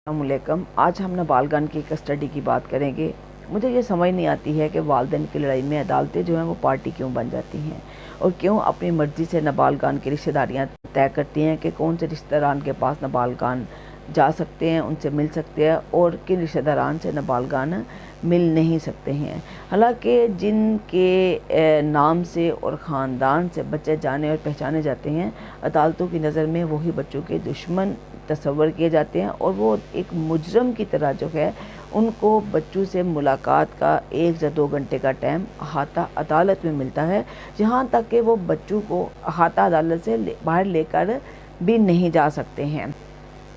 अस्सलाम वालेकुम। आज हम नाबालगान की कस्टडी की बात करेंगे। मुझे ये समझ नहीं आती है कि वालिदैन की लड़ाई में अदालतें जो हैं वो पार्टी क्यों बन जाती हैं और क्यों अपनी मर्ज़ी से नाबालगान की रिश्तेदारियाँ तय करती हैं कि कौन से रिश्तेदारान के पास नाबालगान जा सकते हैं, उनसे मिल सकते हैं और किन रिश्तेदारान से नाबालगान मिल नहीं सकते हैं। हालांकि जिनके नाम से और ख़ानदान से बच्चे जाने और पहचाने जाते हैं, अदालतों की नज़र में वही बच्चों के दुश्मन तस्वर किए जाते हैं और वो एक मुजरम की तरह जो है उनको बच्चों से मुलाकात का 1 या 2 घंटे का टाइम अहाता अदालत में मिलता है, जहाँ तक कि वो बच्चों को अहाता अदालत से बाहर लेकर भी नहीं जा सकते हैं।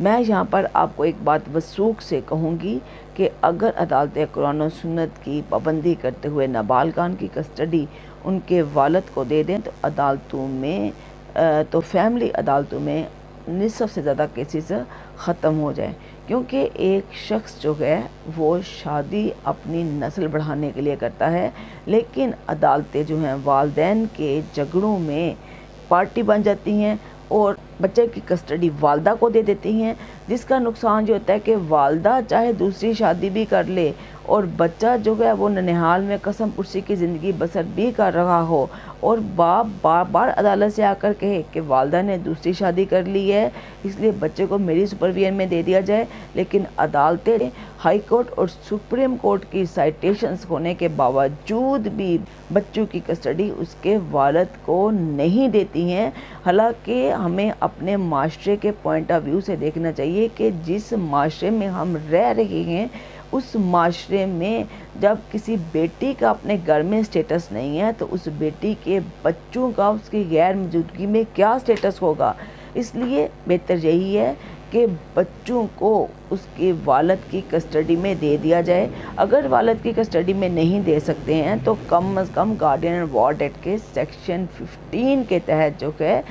मैं यहाँ पर आपको एक बात वसूख से कहूँगी कि अगर अदालतें कुरान और सुन्नत की पाबंदी करते हुए नाबालगान की कस्टडी उनके वालिद को दे दें तो अदालतों में तो फैमिली अदालतों में निसफ से ज़्यादा केसेस ख़त्म हो जाए, क्योंकि एक शख्स जो है वो शादी अपनी नस्ल बढ़ाने के लिए करता है, लेकिन अदालतें जो हैं वालिदैन के झगड़ों में पार्टी बन जाती हैं और बच्चे की कस्टडी वालदा को दे देती हैं, जिसका नुकसान ये होता है कि वालदा चाहे दूसरी शादी भी कर ले और बच्चा जो है वो ननिहाल में कसम पुरसी की ज़िंदगी बसर भी कर रहा हो और बाप बार बार अदालत से आकर कहे कि वालदा ने दूसरी शादी कर ली है, इसलिए बच्चे को मेरी सुपरविजन में दे दिया जाए, लेकिन अदालतें हाई कोर्ट और सुप्रीम कोर्ट की साइटेशंस होने के बावजूद भी बच्चों की कस्टडी उसके वालिद को नहीं देती हैं। हालांकि हमें अपने माशरे के पॉइंट ऑफ व्यू से देखना चाहिए कि जिस माशरे में हम रह रहे हैं उस माशरे में जब किसी बेटी का अपने घर में स्टेटस नहीं है तो उस बेटी के बच्चों का उसकी गैर मौजूदगी में क्या स्टेटस होगा। इसलिए बेहतर यही है कि बच्चों को उसके वालिद की कस्टडी में दे दिया जाए। अगर वालिद की कस्टडी में नहीं दे सकते हैं तो कम अज़ कम गार्डियन एंड वार्ड एक्ट के सेक्शन 15 के तहत जो है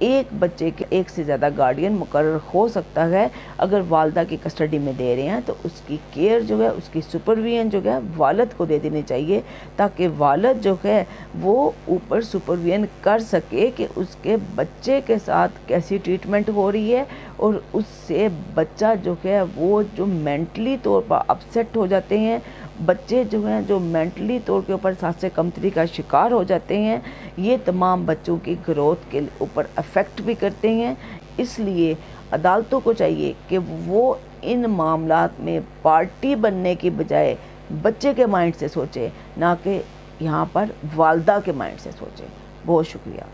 एक बच्चे के एक से ज़्यादा गार्डियन मुकर्रर हो सकता है। अगर वालदा की कस्टडी में दे रहे हैं तो उसकी केयर जो है, उसकी सुपरविजन जो है वालिद को दे देनी चाहिए, ताकि वालिद जो है वो ऊपर सुपरविजन कर सके कि उसके बच्चे के साथ कैसी ट्रीटमेंट हो रही है और उससे बच्चा जो है वो जो मेंटली तौर पर अपसेट हो जाते हैं, बच्चे जो हैं जो मेंटली तौर के ऊपर सांस कमतरी का शिकार हो जाते हैं, ये तमाम बच्चों की ग्रोथ के ऊपर अफेक्ट भी करते हैं। इसलिए अदालतों को चाहिए कि वो इन मामलात में पार्टी बनने की बजाय बच्चे के माइंड से सोचे, ना कि यहाँ पर वालदा के माइंड से सोचे। बहुत शुक्रिया।